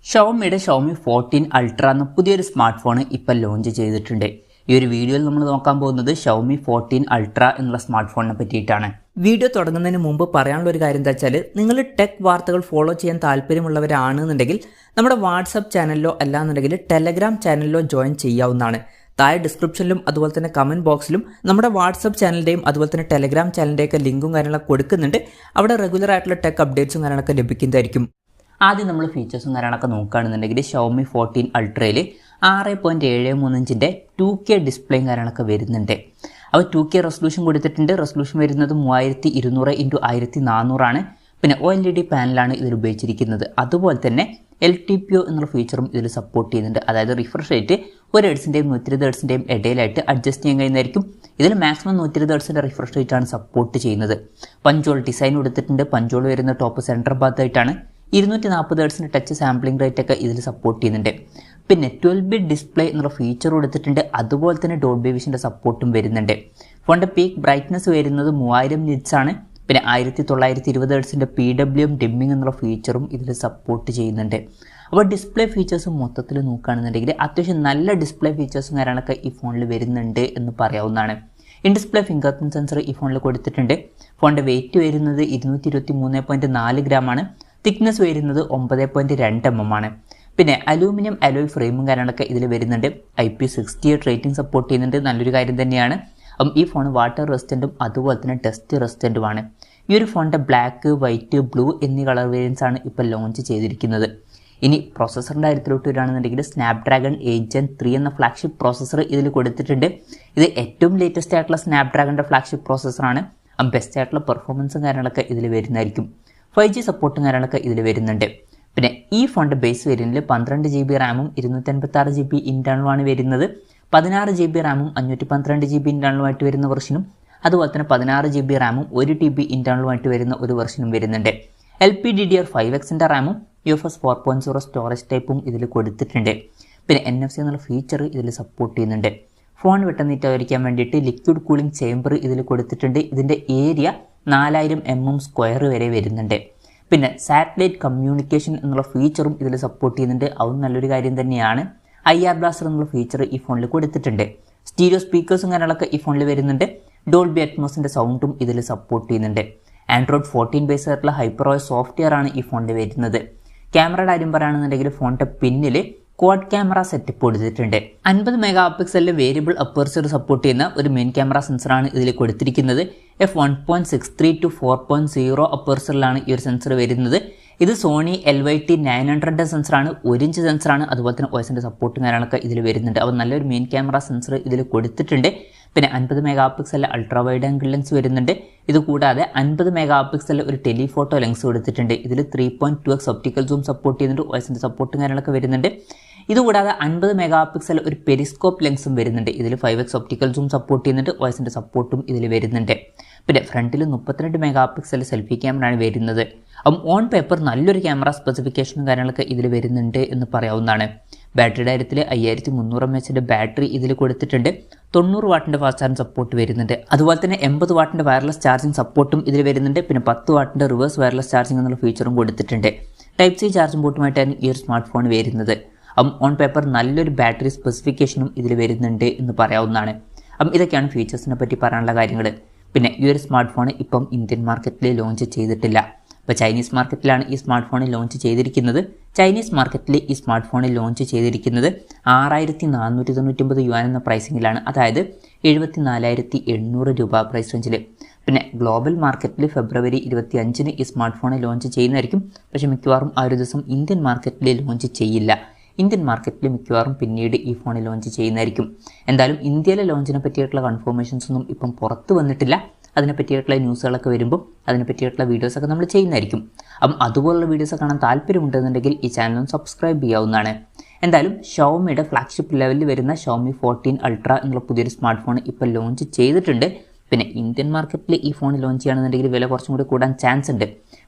ഷവോമിയുടെ Xiaomi 14 ultra എന്ന പുതിയൊരു smart phone ഇപ്പോൾ ലോഞ്ച് ചെയ്തിട്ടുണ്ട്. ഈ ഒരു വീഡിയോയിൽ നമ്മൾ നോക്കാൻ പോകുന്നത് ഷവോമി 14 അൾട്ര എന്നുള്ള സ്മാർട്ട് ഫോണിനെ പറ്റിയിട്ടാണ്. വീഡിയോ തുടങ്ങുന്നതിന് മുമ്പ് പറയാനുള്ള ഒരു കാര്യം എന്താ വെച്ചാൽ, നിങ്ങൾ ടെക് വാർത്തകൾ ഫോളോ ചെയ്യാൻ താല്പര്യമുള്ളവരാണെന്നുണ്ടെങ്കിൽ നമ്മുടെ വാട്സപ്പ് ചാനലിലോ അല്ലാന്നുണ്ടെങ്കിൽ ടെലഗ്രാം ചാനലിലോ ജോയിൻ ചെയ്യാവുന്നതാണ്. താഴെ ഡിസ്ക്രിപ്ഷനിലും അതുപോലെ തന്നെ കമൻറ്റ് ബോക്സിലും നമ്മുടെ വാട്സപ്പ് ചാനലിൻ്റെയും അതുപോലെ തന്നെ ടെലഗ്രാം ചാനലിൻ്റെയൊക്കെ ലിങ്കും കാര്യങ്ങളൊക്കെ കൊടുക്കുന്നുണ്ട്. അവിടെ റെഗുലർ ആയിട്ടുള്ള ടെക് അപ്ഡേറ്റ്സും കാര്യങ്ങളൊക്കെ ലഭിക്കുന്നതായിരിക്കും. ആദ്യം നമ്മൾ ഫീച്ചേഴ്സും കാര്യങ്ങളൊക്കെ നോക്കുകയാണെന്നുണ്ടെങ്കിൽ ഷവോമി 14 അൾട്രയിൽ 6.73 ഇഞ്ചിൻ്റെ 2K ഡിസ്പ്ലേയും കാര്യങ്ങളൊക്കെ വരുന്നുണ്ട്. അപ്പോൾ 2K റെസൊല്യൂഷൻ കൊടുത്തിട്ടുണ്ട്. റെസൊല്യൂഷൻ വരുന്നത് 3200x1400 ആണ്. പിന്നെ OLED പാനലാണ് ഇതിൽ ഉപയോഗിച്ചിരിക്കുന്നത്. അതുപോലെ തന്നെ LTPO എന്നുള്ള ഫീച്ചറും ഇതിൽ സപ്പോർട്ട് ചെയ്യുന്നുണ്ട്. അതായത് റിഫ്രഷ് റേറ്റ് 1 ഹെർട്സിൻ്റെയും 120 ഹെർട്സിൻ്റെയും ഇടയിലായിട്ട് അഡ്ജസ്റ്റ് ചെയ്യാൻ കഴിയുന്നതായിരിക്കും. ഇതിൽ മാക്സിമം 120 ഹെർട്സിൻ്റെ റിഫ്രഷ് റേറ്റ് ആണ് സപ്പോർട്ട് ചെയ്യുന്നത്. പഞ്ചോൾ ഡിസൈൻ കൊടുത്തിട്ടുണ്ട്. പഞ്ചോൾ വരുന്ന ടോപ്പ് സെൻറ്റർ ഭാഗത്തായിട്ടാണ്. 240 ഹെർട്സിൻ്റെ ടച്ച് സാമ്പിളിംഗ് റേറ്റ് ഒക്കെ ഇതിൽ സപ്പോർട്ട് ചെയ്യുന്നുണ്ട്. പിന്നെ 12-ബിറ്റ് ഡിസ്പ്ലേ എന്നുള്ള ഫീച്ചർ കൊടുത്തിട്ടുണ്ട്. അതുപോലെ തന്നെ ഡോൾബി വിഷൻ്റെ സപ്പോർട്ടും വരുന്നുണ്ട്. ഫോണിൻ്റെ പീക്ക് ബ്രൈറ്റ്നസ് വരുന്നത് 3000 നിറ്റ്സ് ആണ്. പിന്നെ 1920 ഹെർട്സിൻ്റെ PWM ഡിമ്മിങ് എന്നുള്ള ഫീച്ചറും ഇതിൽ സപ്പോർട്ട് ചെയ്യുന്നുണ്ട്. അപ്പോൾ ഡിസ്പ്ലേ ഫീച്ചേഴ്സ് മൊത്തത്തിൽ നോക്കുകയാണെന്നുണ്ടെങ്കിൽ അത്യാവശ്യം നല്ല ഡിസ്പ്ലേ ഫീച്ചേഴ്സും കാര്യങ്ങളൊക്കെ ഈ ഫോണിൽ വരുന്നുണ്ട് എന്ന് പറയാവുന്നതാണ്. In display finger print sensor ഈ ഫോണിൽ കൊടുത്തിട്ടുണ്ട്. ഫോണിൻ്റെ വെയിറ്റ് വരുന്നത് 223.4 ഗ്രാം ആണ്. തിക്നെസ് വരുന്നത് 9.2 mm ആണ്. പിന്നെ അലൂമിനിയം അലോയ് ഫ്രെയിമും കാര്യങ്ങളൊക്കെ ഇതിൽ വരുന്നുണ്ട്. IP68 റേറ്റിംഗ് സപ്പോർട്ട് ചെയ്യുന്നുണ്ട്. നല്ലൊരു കാര്യം തന്നെയാണ്. ഈ ഫോൺ വാട്ടർ റെസിസ്റ്റൻറ്റും അതുപോലെ തന്നെ ഡസ്റ്റ് റെസിസ്റ്റൻറ്റുമാണ്. ഈ ഒരു ഫോണിൻ്റെ ബ്ലാക്ക്, വൈറ്റ്, ബ്ലൂ എന്നീ കളർ വേരിയൻസ് ആണ് ഇപ്പോൾ ലോഞ്ച് ചെയ്തിരിക്കുന്നത്. ഇനി പ്രോസസ്സറിൻ്റെ കാര്യത്തിലോട്ട് വരികയാണെന്നുണ്ടെങ്കിൽ സ്നാപ്ഡ്രാഗൺ 8 Gen 3 എന്ന ഫ്ലാഗ്ഷിപ്പ് പ്രോസസ്സർ ഇതിൽ കൊടുത്തിട്ടുണ്ട്. ഇത് ഏറ്റവും ലേറ്റസ്റ്റ് ആയിട്ടുള്ള സ്നാപ്ഡ്രാഗണിൻ്റെ ഫ്ലാഗ്ഷിപ്പ് പ്രോസസ്സറാണ്. ബെസ്റ്റ് ആയിട്ടുള്ള പെർഫോമൻസും കാര്യങ്ങളൊക്കെ ഇതിൽ വരുന്നതായിരിക്കും. 5G സപ്പോർട്ടും കാര്യങ്ങളൊക്കെ ഇതിൽ വരുന്നുണ്ട്. പിന്നെ ഈ ഫോണിൻ്റെ ബേസ് വേരിയൻറ്റിൽ 12 GB റാമും 256 GB ഇൻറ്റേർണലുമാണ് വരുന്നത്. 16 GB റാമും 512 GB ഇൻറ്റേർണലുമായിട്ട് വരുന്ന വെർഷനും അതുപോലെ തന്നെ 16 GB റാമും 1 TB ഇൻറ്റേർണലുമായിട്ട് വരുന്ന ഒരു വെർഷനും വരുന്നുണ്ട്. LPDDR5Xൻ്റെ റാമും UFS 4.0 സ്റ്റോറേജ് ടൈപ്പും ഇതിൽ കൊടുത്തിട്ടുണ്ട്. പിന്നെ NFC എന്നുള്ള ഫീച്ചർ ഇതിൽ സപ്പോർട്ട് ചെയ്യുന്നുണ്ട്. ഫോൺ വെട്ടനീറ്റായിരിക്കാൻ വേണ്ടിയിട്ട് ലിക്വിഡ് കൂളിംഗ് ചേംബർ ഇതിൽ കൊടുത്തിട്ടുണ്ട്. ഇതിൻ്റെ ഏരിയ 4000 mm² വരെ വരുന്നുണ്ട്. പിന്നെ സാറ്റലൈറ്റ് കമ്മ്യൂണിക്കേഷൻ എന്നുള്ള ഫീച്ചറും ഇതിൽ സപ്പോർട്ട് ചെയ്യുന്നുണ്ട്. അതും നല്ലൊരു കാര്യം തന്നെയാണ്. IR ബ്ലാസ്റ്റർ എന്നുള്ള ഫീച്ചർ ഈ ഫോണിൽ കൊടുത്തിട്ടുണ്ട്. സ്റ്റീരിയോ സ്പീക്കേഴ്സും കാര്യങ്ങളൊക്കെ ഈ ഫോണിൽ വരുന്നുണ്ട്. ഡോൾബി അറ്റ്മോസിൻ്റെ സൗണ്ടും ഇതിൽ സപ്പോർട്ട് ചെയ്യുന്നുണ്ട്. ആൻഡ്രോയിഡ് 14 ബേസ് ആയിട്ടുള്ള ഹൈപ്പറോയ് സോഫ്റ്റ്വെയർ ആണ് ഈ ഫോണിൽ വരുന്നത്. ക്യാമറയുടെ കാര്യം പറയുകയാണെന്നുണ്ടെങ്കിൽ ഫോണിൻ്റെ പിന്നിൽ ക്വാഡ് ക്യാമറ സെറ്റപ്പ് കൊടുത്തിട്ടുണ്ട്. 50 മെഗാ വേരിയബിൾ അപ്പർച്ചർ സപ്പോർട്ട് ചെയ്യുന്ന ഒരു മെയിൻ ക്യാമറ സെൻസറാണ് ഇതിൽ കൊടുത്തിരിക്കുന്നത്. f1.63 to 4.0 അപ്പർച്ചറിലാണ് ഈ ഒരു സെൻസർ വരുന്നത്. ഇത് സോണി LYT 900 സെൻസറാണ്. 1 ഇഞ്ച് സെൻസറാണ്. അതുപോലെ തന്നെ OSൻ്റെ സപ്പോർട്ടും കാര്യങ്ങളൊക്കെ ഇതിൽ വരുന്നുണ്ട്. അപ്പോൾ നല്ലൊരു മെയിൻ ക്യാമറ സെൻസർ ഇതിൽ കൊടുത്തിട്ടുണ്ട്. പിന്നെ 50 mega ultra wide angle lens വരുന്നുണ്ട്. ഇത് കൂടാതെ 50 മെഗാ ഒരു ടെലിഫോട്ടോ ലെൻസ് കൊടുത്തിട്ടുണ്ട്. ഇതിൽ 3.2x ഒപ്റ്റിക്കൽ സൂം സപ്പോർട്ട് ചെയ്യുന്നുണ്ട്. OSൻ്റെ സപ്പോർട്ടും കാര്യങ്ങളൊക്കെ വരുന്നുണ്ട്. ഇതുകൂടാതെ 50 മെഗാ ഒരു പെരിസ്കോപ്പ് ലെൻസും വരുന്നുണ്ട്. ഇതിൽ 5x ഒപ്റ്റിക്കൽ സൂം സപ്പോർട്ട് ചെയ്യുന്നുണ്ട്. OSൻ്റെ സപ്പോർട്ടും ഇതിൽ വരുന്നുണ്ട്. പിന്നെ ഫ്രണ്ടിൽ 32 മെഗാ സെൽഫി ക്യാമറയാണ് വരുന്നത്. ഓൺ പേപ്പർ നല്ലൊരു ക്യാമറ സ്പെസിഫിക്കേഷനും കാര്യങ്ങളൊക്കെ ഇതിൽ വരുന്നുണ്ട് എന്ന് പറയാവുന്നതാണ്. ബാറ്ററിയുടെ കാര്യത്തിൽ 5300 mAh ബാറ്ററി ഇതിൽ കൊടുത്തിട്ടുണ്ട്. 90 വാട്ടിൻ്റെ ഫാസ്റ്റ് ചാർജിങ് സപ്പോർട്ട് വരുന്നുണ്ട്. അതുപോലെ തന്നെ 80 വാട്ടിൻ്റെ വയർലെസ് ചാർജിങ് സപ്പോർട്ടും ഇതിൽ വരുന്നുണ്ട്. പിന്നെ 10 വാട്ടിൻ്റെ റിവേഴ്സ് വയർലെസ് ചാർജിങ് എന്നുള്ള ഫീച്ചറും കൊടുത്തിട്ടുണ്ട്. Type-C ചാർജിംഗ് പോർട്ടുമായിട്ടാണ് ഈ ഒരു സ്മാർട്ട് ഫോൺ വരുന്നത്. ഓൺ പേപ്പർ നല്ലൊരു ബാറ്ററി സ്പെസിഫിക്കേഷനും ഇതിൽ വരുന്നുണ്ട് എന്ന് പറയാവുന്നതാണ്. ഇതൊക്കെയാണ് ഫീച്ചേഴ്സിനെ പറ്റി പറയാനുള്ള കാര്യങ്ങൾ. പിന്നെ ഈ ഒരു സ്മാർട്ട് ഫോൺ ഇപ്പം ഇന്ത്യൻ മാർക്കറ്റിൽ ലോഞ്ച് ചെയ്തിട്ടില്ല. ഇപ്പോൾ ചൈനീസ് മാർക്കറ്റിലാണ് ഈ സ്മാർട്ട് ഫോൺ ലോഞ്ച് ചെയ്തിരിക്കുന്നത്. ചൈനീസ് മാർക്കറ്റിൽ ഈ സ്മാർട്ട് ഫോൺ ലോഞ്ച് ചെയ്തിരിക്കുന്നത് 6499 യുവാൻ എന്ന പ്രൈസിങ്ങിലാണ്. അതായത് 74,800 രൂപ പ്രൈസ് റേഞ്ചിൽ. പിന്നെ ഗ്ലോബൽ മാർക്കറ്റിൽ ഫെബ്രുവരി 25-ന് ഈ സ്മാർട്ട് ഫോൺ ലോഞ്ച് ചെയ്യുന്നതായിരിക്കും. പക്ഷേ മിക്കവാറും ആ ഒരു ദിവസം ഇന്ത്യൻ മാർക്കറ്റിൽ ലോഞ്ച് ചെയ്യില്ല. ഇന്ത്യൻ മാർക്കറ്റിൽ മിക്കവാറും പിന്നീട് ഈ ഫോൺ ലോഞ്ച് ചെയ്യുന്നതായിരിക്കും. എന്തായാലും ഇന്ത്യയിലെ ലോഞ്ചിനെ പറ്റിയിട്ടുള്ള കൺഫർമേഷൻസ് ഒന്നും ഇപ്പം പുറത്ത് വന്നിട്ടില്ല. അതിനെ പറ്റിയിട്ടുള്ള ന്യൂസുകളൊക്കെ വരുമ്പോൾ അതിനെ പറ്റിയിട്ടുള്ള വീഡിയോസൊക്കെ നമ്മൾ ചെയ്യുന്നതായിരിക്കും. അതുപോലുള്ള വീഡിയോസ് കാണാൻ താല്പര്യമുണ്ടെന്നുണ്ടെങ്കിൽ ഈ ചാനലും സബ്സ്ക്രൈബ് ചെയ്യാവുന്നതാണ്. എന്തായാലും ഷവോമിയുടെ ഫ്ലാഗ്ഷിപ്പ് ലെവലിൽ വരുന്ന ഷവോമി 14 അൾട്ര എന്നുള്ള പുതിയൊരു സ്മാർട്ട് ഫോൺ ഇപ്പോൾ ലോഞ്ച് ചെയ്തിട്ടുണ്ട്. പിന്നെ ഇന്ത്യൻ മാർക്കറ്റിൽ ഈ ഫോൺ ലോഞ്ച് ചെയ്യുകയാണെന്നുണ്ടെങ്കിൽ വില കുറച്ചും കൂടി കൂടാൻ ചാൻസ് ഉണ്ട്.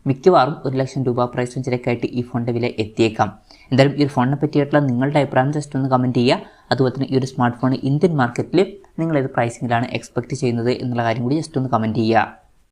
മിക്കവാറും 1,00,000 രൂപ പ്രൈസ് റേഞ്ചിലൊക്കെ ആയിട്ട് ഈ ഫോണിൻ്റെ വില എത്തിയേക്കാം. എന്തായാലും ഈ ഒരു ഫോണിനെ പറ്റിയിട്ടുള്ള നിങ്ങളുടെ അഭിപ്രായം ജസ്റ്റ് ഒന്ന് കമൻറ്റ് ചെയ്യുക. അതുപോലെ തന്നെ ഈ ഒരു സ്മാർട്ട് ഫോൺ ഇന്ത്യൻ മാർക്കറ്റിൽ നിങ്ങൾ ഏത് പ്രൈസിങ്ങിലാണ് എക്സ്പെക്റ്റ് ചെയ്യുന്നത് എന്നുള്ള കാര്യം കൂടി ജസ്റ്റ് ഒന്ന് കമൻറ്റ് ചെയ്യുക.